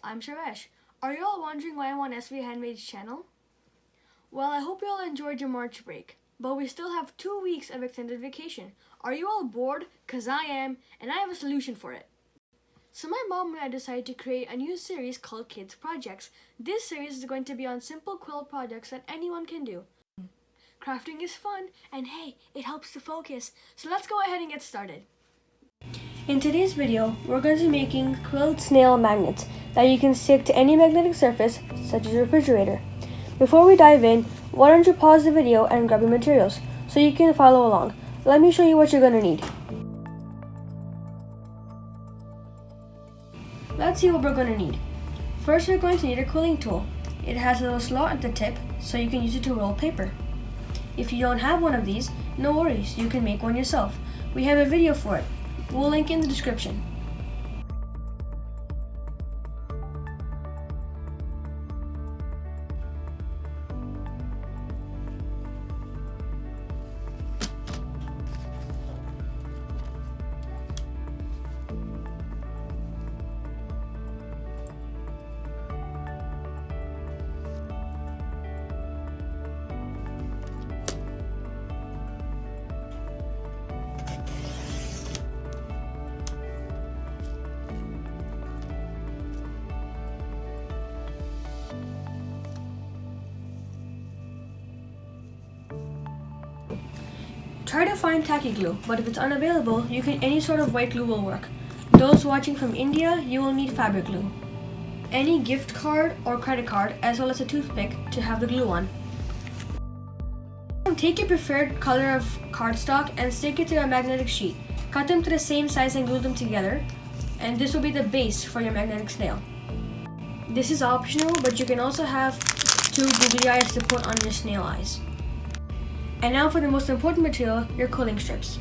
I'm Sarvesh. Are you all wondering why I'm on SV Handmade's channel? Well, I hope you all enjoyed your March break, but we still have 2 weeks of extended vacation. Are you all bored? 'Cause I am, and I have a solution for it. So my mom and I decided to create a new series called Kids Projects. This series is going to be on simple quill projects that anyone can do. Crafting is fun, and hey, it helps to focus. So let's go ahead and get started. In today's video, we're going to be making quilled snail magnets that you can stick to any magnetic surface, such as a refrigerator. Before we dive in, why don't you pause the video and grab your materials so you can follow along. Let me show you what you're going to need. Let's see what we're going to need. First, we're going to need a quilling tool. It has a little slot at the tip, so you can use it to roll paper. If you don't have one of these, no worries, you can make one yourself. We have a video for it. We'll link in the description. Try to find tacky glue, but if it's unavailable, any sort of white glue will work. Those watching from India, you will need fabric glue. Any gift card or credit card, as well as a toothpick to have the glue on. Take your preferred color of cardstock and stick it to a magnetic sheet. Cut them to the same size and glue them together, and this will be the base for your magnetic snail. This is optional, but you can also have 2 googly eyes to put on your snail eyes. And now for the most important material, your quilling strips.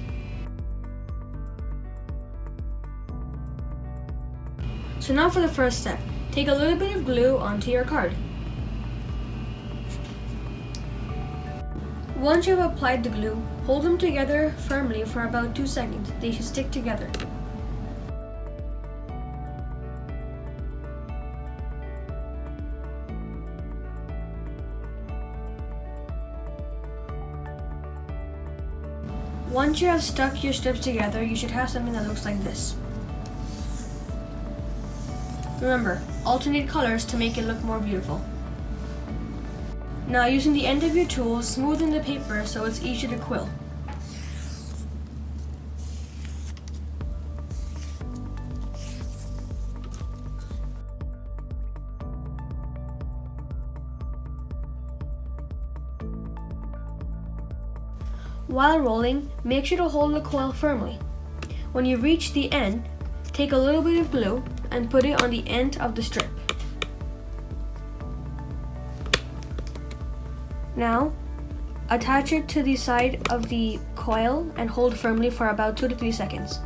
So now for the first step, take a little bit of glue onto your card. Once you have applied the glue, hold them together firmly for about 2 seconds. They should stick together. Once you have stuck your strips together, you should have something that looks like this. Remember, alternate colors to make it look more beautiful. Now, using the end of your tool, smoothen the paper so it's easier to quill. While rolling, make sure to hold the coil firmly. When you reach the end, take a little bit of glue and put it on the end of the strip. Now, attach it to the side of the coil and hold firmly for about 2 to 3 seconds.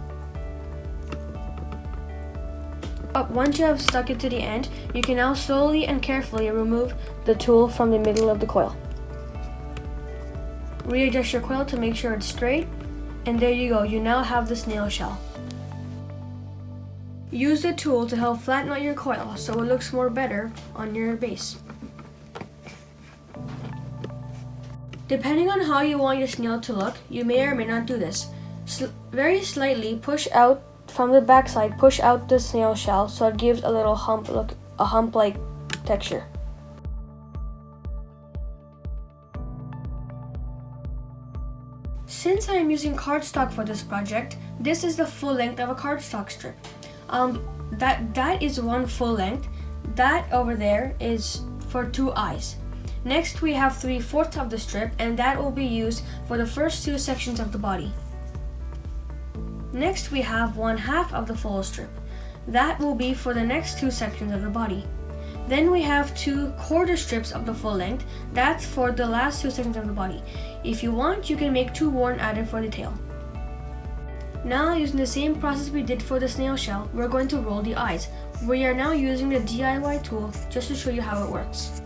Once you have stuck it to the end, you can now slowly and carefully remove the tool from the middle of the coil. Readjust your quill to make sure it's straight, and there you go, you now have the snail shell. Use the tool to help flatten out your coil so it looks more better on your base. Depending on how you want your snail to look, you may or may not do this. Very slightly push out from the backside, push out the snail shell so it gives a little hump look, a hump-like texture. Since I am using cardstock for this project, this is the full length of a cardstock strip. That is one full length. That over there is for 2 eyes. Next, we have 3/4 of the strip, and that will be used for the first 2 sections of the body. Next, we have 1/2 of the full strip. That will be for the next 2 sections of the body. Then we have 2 quarter strips of the full length. That's for the last 2 sections of the body. If you want, you can make 2 more and add it for the tail. Now, using the same process we did for the snail shell, we're going to roll the eyes. We are now using the DIY tool just to show you how it works.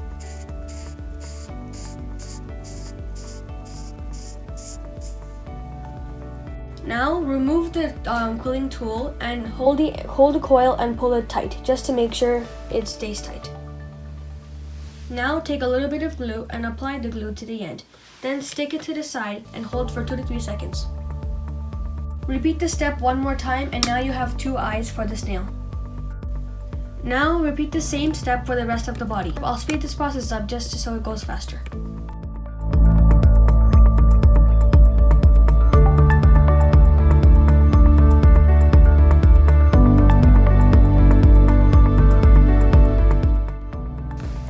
Now remove the quilling tool and hold the coil and pull it tight, just to make sure it stays tight. Now take a little bit of glue and apply the glue to the end. Then stick it to the side and hold for 2 to 3 seconds. Repeat the step one more time and now you have 2 eyes for the snail. Now repeat the same step for the rest of the body. I'll speed this process up just so it goes faster.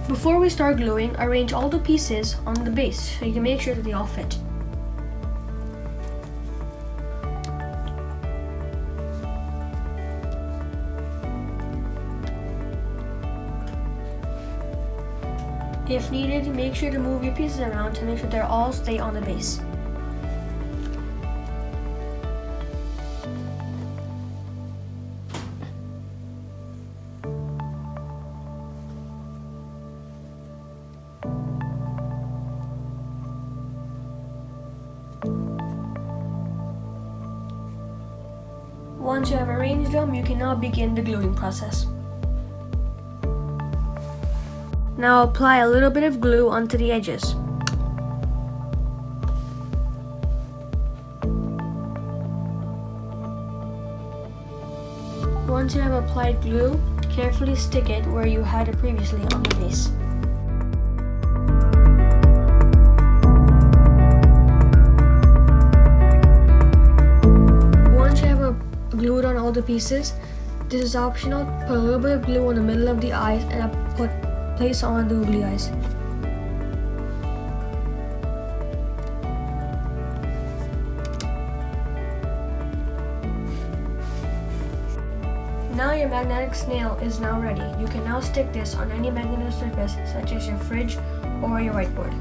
Before we start gluing, arrange all the pieces on the base so you can make sure that they all fit. If needed, make sure to move your pieces around to make sure they all stay on the base. Once you have arranged them, you can now begin the gluing process. Now apply a little bit of glue onto the edges. Once you have applied glue, carefully stick it where you had it previously on the base. Once you have glued on all the pieces, this is optional. Put a little bit of glue on the middle of the eyes and place on the googly eyes. Now your magnetic snail is now ready. You can now stick this on any magnetic surface such as your fridge or your whiteboard.